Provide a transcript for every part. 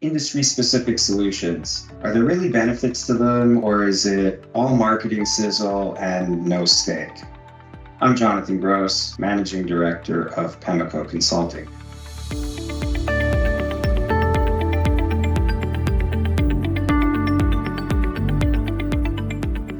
Industry-specific solutions. Are there really benefits to them, or is it all marketing sizzle and no stake? I'm Jonathan Gross, Managing Director of Pemeco Consulting.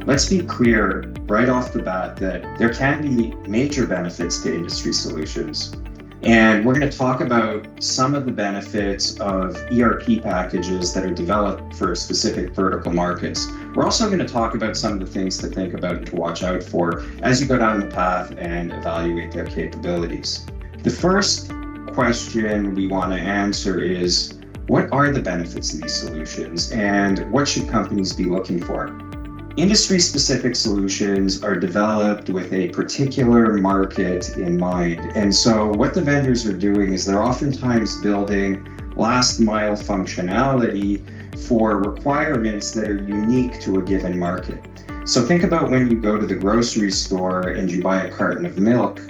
Let's be clear right off the bat that there can be major benefits to industry solutions. And we're going to talk about some of the benefits of ERP packages that are developed for specific vertical markets. We're also going to talk about some of the things to think about and to watch out for as you go down the path and evaluate their capabilities. The first question we want to answer is, what are the benefits of these solutions and what should companies be looking for? Industry-specific solutions are developed with a particular market in mind. And so what the vendors are doing is they're oftentimes building last-mile functionality for requirements that are unique to a given market. So think about when you go to the grocery store and you buy a carton of milk.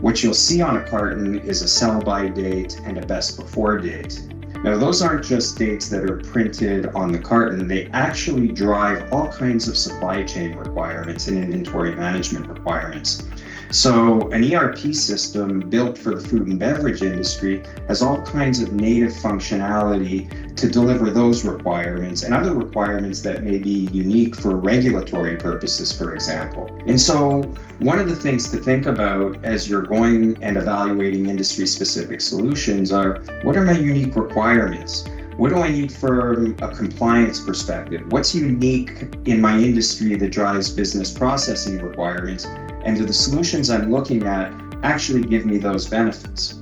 What you'll see on a carton is a sell-by date and a best-before date. Now, those aren't just dates that are printed on the carton. They actually drive all kinds of supply chain requirements and inventory management requirements. So an ERP system built for the food and beverage industry has all kinds of native functionality to deliver those requirements and other requirements that may be unique for regulatory purposes, for example. And so one of the things to think about as you're going and evaluating industry-specific solutions are, what are my unique requirements? What do I need from a compliance perspective? What's unique in my industry that drives business processing requirements? And do the solutions I'm looking at actually give me those benefits?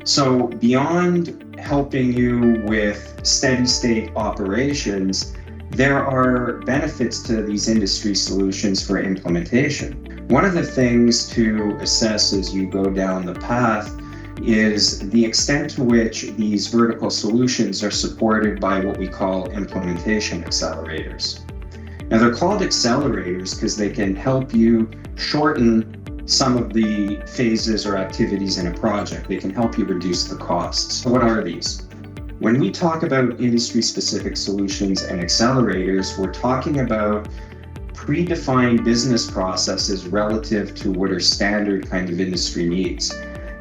So beyond helping you with steady state operations, there are benefits to these industry solutions for implementation. One of the things to assess as you go down the path is the extent to which these vertical solutions are supported by what we call implementation accelerators. Now, they're called accelerators because they can help you shorten some of the phases or activities in a project. They can help you reduce the costs. So what are these? When we talk about industry-specific solutions and accelerators, we're talking about predefined business processes relative to what are standard kind of industry needs.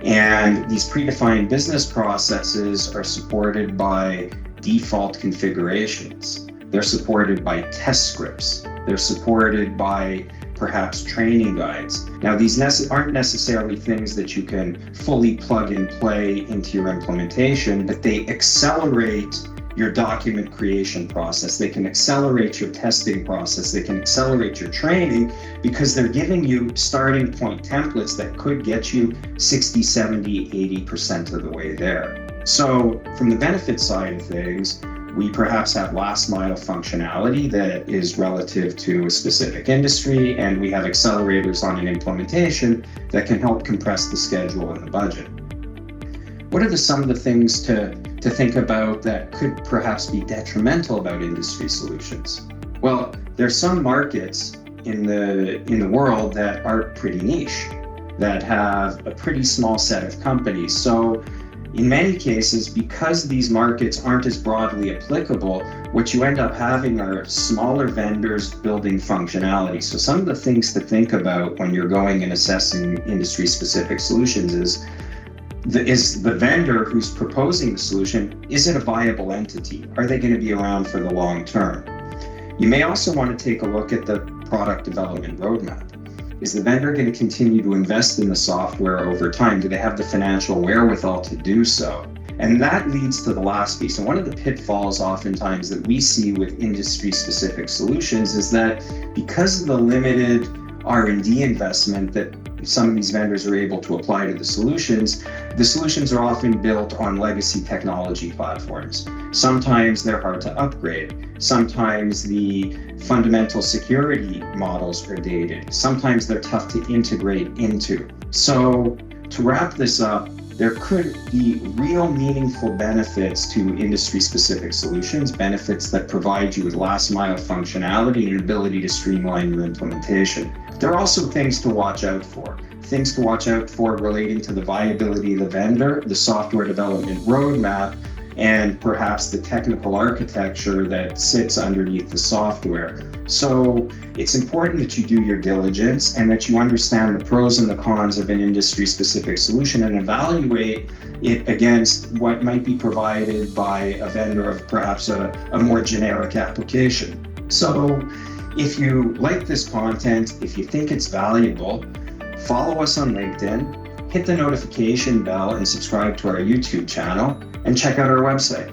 And these predefined business processes are supported by default configurations. They're supported by test scripts. They're supported by perhaps training guides. Now, these aren't necessarily things that you can fully plug and play into your implementation, but they accelerate your document creation process. They can accelerate your testing process. They can accelerate your training because they're giving you starting point templates that could get you 60, 70, 80% of the way there. So from the benefit side of things, we perhaps have last mile functionality that is relative to a specific industry, and we have accelerators on an implementation that can help compress the schedule and the budget. What are some of the things to think about that could perhaps be detrimental about industry solutions? Well, there's some markets in the world that are pretty niche, that have a pretty small set of companies. So in many cases, because these markets aren't as broadly applicable, what you end up having are smaller vendors building functionality. So some of the things to think about when you're going and assessing industry-specific solutions is the vendor who's proposing the solution, is it a viable entity? Are they going to be around for the long term? You may also want to take a look at the product development roadmap. Is the vendor going to continue to invest in the software over time? Do they have the financial wherewithal to do so? And that leads to the last piece. And one of the pitfalls oftentimes that we see with industry-specific solutions is that because of the limited R&D investment that some of these vendors are able to apply to the solutions are often built on legacy technology platforms. Sometimes they're hard to upgrade. Sometimes the fundamental security models are dated. Sometimes they're tough to integrate into. So to wrap this up, there could be real meaningful benefits to industry-specific solutions, benefits that provide you with last-mile functionality and ability to streamline your implementation. There are also things to watch out for. Things to watch out for relating to the viability of the vendor, the software development roadmap, and perhaps the technical architecture that sits underneath the software. So it's important that you do your diligence and that you understand the pros and the cons of an industry-specific solution and evaluate it against what might be provided by a vendor of perhaps a more generic application. So if you like this content, if you think it's valuable, follow us on LinkedIn, hit the notification bell and subscribe to our YouTube channel, and check out our website.